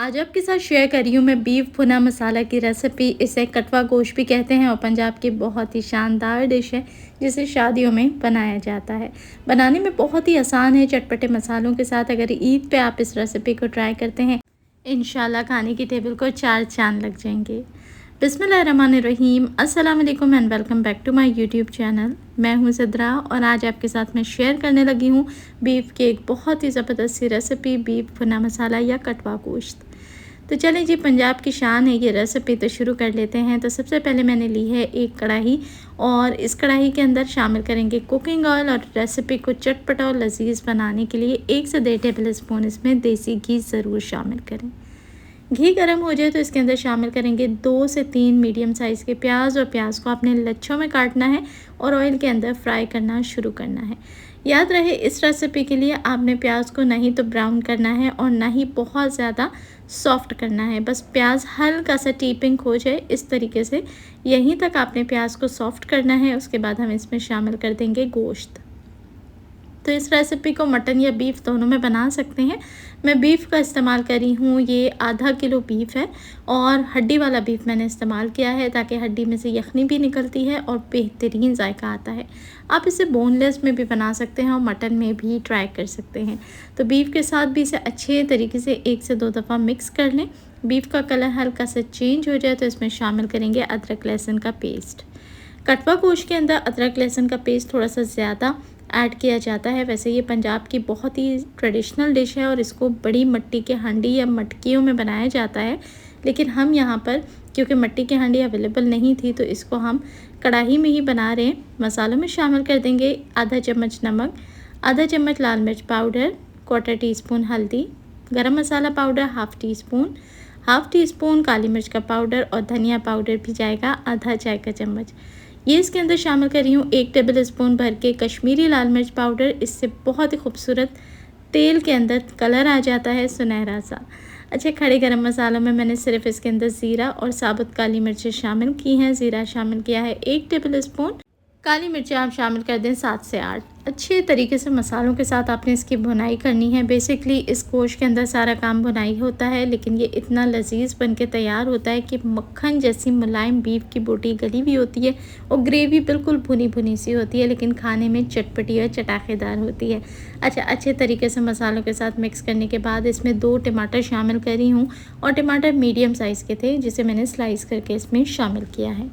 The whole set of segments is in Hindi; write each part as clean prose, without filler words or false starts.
आज आपके साथ शेयर कर रही हूँ मैं बीफ भुना मसाला की रेसिपी। इसे कटवा गोश्त भी कहते हैं और पंजाब की बहुत ही शानदार डिश है जिसे शादियों में बनाया जाता है। बनाने में बहुत ही आसान है चटपटे मसालों के साथ। अगर ईद पे आप इस रेसिपी को ट्राई करते हैं, इंशाल्लाह खाने की टेबल को चार चांद लग जाएंगे। बिस्मिल्लाहिर्रहमानिर्रहीम, अस्सलाम वालेकुम and welcome back to my YouTube channel. मैं हूं सिद्रा और आज आपके साथ मैं शेयर करने लगी हूं बीफ की एक बहुत ही ज़बरदस्त सी रेसिपी, बीफ भुना मसाला या कटवा गोश्त। तो चलें जी, पंजाब की शान है ये रेसिपी, तो शुरू कर लेते हैं। तो सबसे पहले मैंने ली है एक कढ़ाई और इस कढ़ाई के अंदर शामिल करेंगे कुकिंग ऑयल और रेसिपी को चटपटा और लजीज बनाने के लिए 1 से 1.5 टेबल स्पून इसमें देसी घी ज़रूर शामिल करें। घी गर्म हो जाए तो इसके अंदर शामिल करेंगे 2 से 3 मीडियम साइज़ के प्याज और प्याज को आपने लच्छों में काटना है और ऑयल के अंदर फ्राई करना शुरू करना है। याद रहे, इस रेसिपी के लिए आपने प्याज को ना ही तो ब्राउन करना है और ना ही बहुत ज़्यादा सॉफ्ट करना है। बस प्याज हल्का सा टी पिंक हो जाए इस तरीके से, यहीं तक आपने प्याज को सॉफ्ट करना है। उसके बाद हम इसमें शामिल कर देंगे गोश्त। तो इस रेसिपी को मटन या बीफ दोनों में बना सकते हैं। मैं बीफ का इस्तेमाल करी हूँ, ये आधा किलो बीफ है और हड्डी वाला बीफ मैंने इस्तेमाल किया है ताकि हड्डी में से यखनी भी निकलती है और बेहतरीन जायका आता है। आप इसे बोनलेस में भी बना सकते हैं और मटन में भी ट्राई कर सकते हैं। तो बीफ के साथ भी इसे अच्छे तरीके से 1 से 2 दफ़ा मिक्स कर लें। बीफ का कलर हल्का सा चेंज हो जाए तो इसमें शामिल करेंगे अदरक लहसुन का पेस्ट। कटवा गोश्त के अंदर अदरक लहसुन का पेस्ट थोड़ा सा ज़्यादा ऐड किया जाता है। वैसे ये पंजाब की बहुत ही ट्रेडिशनल डिश है और इसको बड़ी मिट्टी के हांडी या मटकियों में बनाया जाता है, लेकिन हम यहाँ पर क्योंकि मिट्टी की हांडी अवेलेबल नहीं थी तो इसको हम कढ़ाई में ही बना रहे हैं। मसालों में शामिल कर देंगे आधा चम्मच नमक, आधा चम्मच लाल मिर्च पाउडर, 1/4 टीस्पून हल्दी, गरम मसाला पाउडर हाफ़ टी स्पून काली मिर्च का पाउडर और धनिया पाउडर भी जाएगा आधा चाय का चम्मच। ये इसके अंदर शामिल कर रही हूँ 1 टेबल स्पून भर के कश्मीरी लाल मिर्च पाउडर। इससे बहुत ही खूबसूरत तेल के अंदर कलर आ जाता है सुनहरा सा। अच्छा, खड़े गरम मसालों में मैंने सिर्फ इसके अंदर ज़ीरा और साबुत काली मिर्चें शामिल की हैं। ज़ीरा शामिल किया है 1 टेबल स्पून, काली मिर्चें आप शामिल कर दें 7 से 8। अच्छे तरीके से मसालों के साथ आपने इसकी भुनाई करनी है। बेसिकली इस गोश्त के अंदर सारा काम भुनाई होता है, लेकिन ये इतना लजीज बन के तैयार होता है कि मक्खन जैसी मुलायम बीफ की बोटी गली भी होती है और ग्रेवी बिल्कुल भुनी भुनी सी होती है, लेकिन खाने में चटपटी और चटाकेदार होती है। अच्छा, अच्छे तरीके से मसालों के साथ मिक्स करने के बाद इसमें 2 टमाटर शामिल करी हूँ और टमाटर मीडियम साइज़ के थे जिसे मैंने स्लाइस करके इसमें शामिल किया है।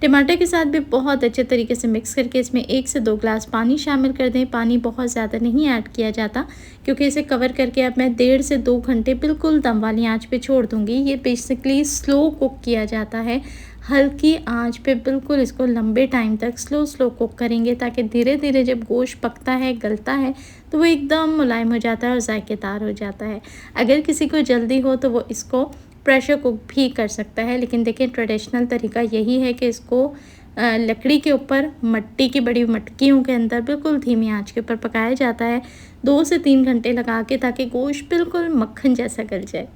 टमाटर के साथ भी बहुत अच्छे तरीके से मिक्स करके इसमें 1 से 2 ग्लास पानी शामिल कर दें। पानी बहुत ज़्यादा नहीं ऐड किया जाता क्योंकि इसे कवर करके अब मैं 1.5 से 2 घंटे बिल्कुल दम वाली आंच पे छोड़ दूँगी। ये बेसिकली स्लो कुक किया जाता है, हल्की आंच पे बिल्कुल इसको लंबे टाइम तक स्लो कुक करेंगे ताकि धीरे धीरे जब गोश्त पकता है, गलता है, तो वो एकदम मुलायम हो जाता है और जायकेदार हो जाता है। अगर किसी को जल्दी हो तो वो इसको प्रेशर कुक भी कर सकता है, लेकिन देखिए ट्रेडिशनल तरीका यही है कि इसको लकड़ी के ऊपर मिट्टी की बड़ी मटकियों के अंदर बिल्कुल धीमी आंच के ऊपर पकाया जाता है 2 से 3 घंटे लगा के, ताकि गोश्त बिल्कुल मक्खन जैसा गल जाए।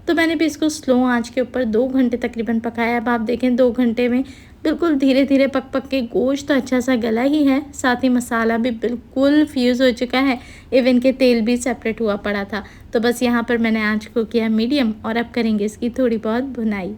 तो मैंने भी इसको स्लो आंच के ऊपर 2 घंटे तकरीबन पकाया। अब आप देखें 2 घंटे में बिल्कुल धीरे धीरे पक पक के गोश्त तो अच्छा सा गला ही है, साथ ही मसाला भी बिल्कुल फ्यूज़ हो चुका है, इवन के तेल भी सेपरेट हुआ पड़ा था। तो बस यहाँ पर मैंने आंच को किया मीडियम और अब करेंगे इसकी थोड़ी बहुत भुनाई।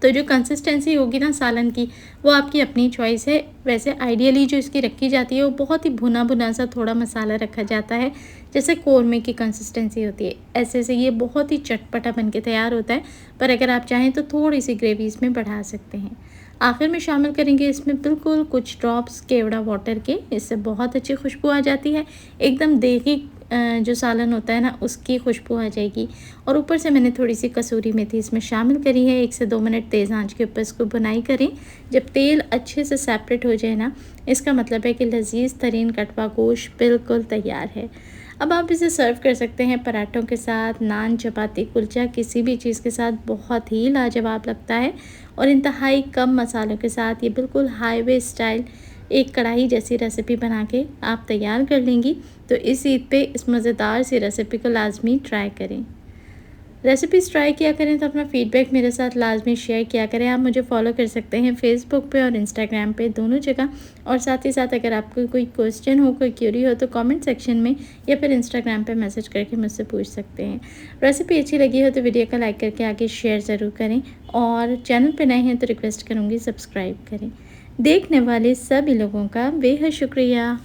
तो जो कंसिस्टेंसी होगी ना सालन की, वो आपकी अपनी चॉइस है। वैसे आइडियली जो इसकी रखी जाती है वो बहुत ही भुना भुना सा थोड़ा मसाला रखा जाता है, जैसे कौरमे की कंसिस्टेंसी होती है। ऐसे से ये बहुत ही चटपटा बन के तैयार होता है, पर अगर आप चाहें तो थोड़ी सी ग्रेवी इसमें बढ़ा सकते हैं। आखिर में शामिल करेंगे इसमें बिल्कुल कुछ ड्रॉप्स केवड़ा वाटर के, इससे बहुत अच्छी खुशबू आ जाती है। एकदम देगी जो सालन होता है ना, उसकी खुशबू आ जाएगी। और ऊपर से मैंने थोड़ी सी कसूरी मेथी इसमें शामिल करी है। 1 से 2 मिनट तेज़ आंच के ऊपर इसको भुनाई करें। जब तेल अच्छे से सेपरेट हो जाए ना, इसका मतलब है कि लजीज तरीन कटवा गोश्त बिल्कुल तैयार है। अब आप इसे सर्व कर सकते हैं पराठों के साथ, नान, चपाती, कुलचा, किसी भी चीज़ के साथ बहुत ही लाजवाब लगता है। और इंतहाई कम मसालों के साथ ये बिल्कुल हाईवे स्टाइल एक कढ़ाई जैसी रेसिपी बना के आप तैयार कर लेंगी। तो इस ईद पे इस मज़ेदार सी रेसिपी को लाजमी ट्राई करें। रेसिपीज़ ट्राई किया करें तो अपना फ़ीडबैक मेरे साथ लाज़मी शेयर किया करें। आप मुझे फ़ॉलो कर सकते हैं फ़ेसबुक पे और इंस्टाग्राम पे, दोनों जगह। और साथ ही साथ अगर आपको कोई क्वेश्चन हो, कोई क्यूरी हो तो कमेंट सेक्शन में या फिर इंस्टाग्राम पे मैसेज करके मुझसे पूछ सकते हैं। रेसिपी अच्छी लगी हो तो वीडियो को लाइक करके आगे शेयर ज़रूर करें और चैनल पे नए हैं तो रिक्वेस्ट करूँगी सब्सक्राइब करें। देखने वाले सभी लोगों का बेहद शुक्रिया।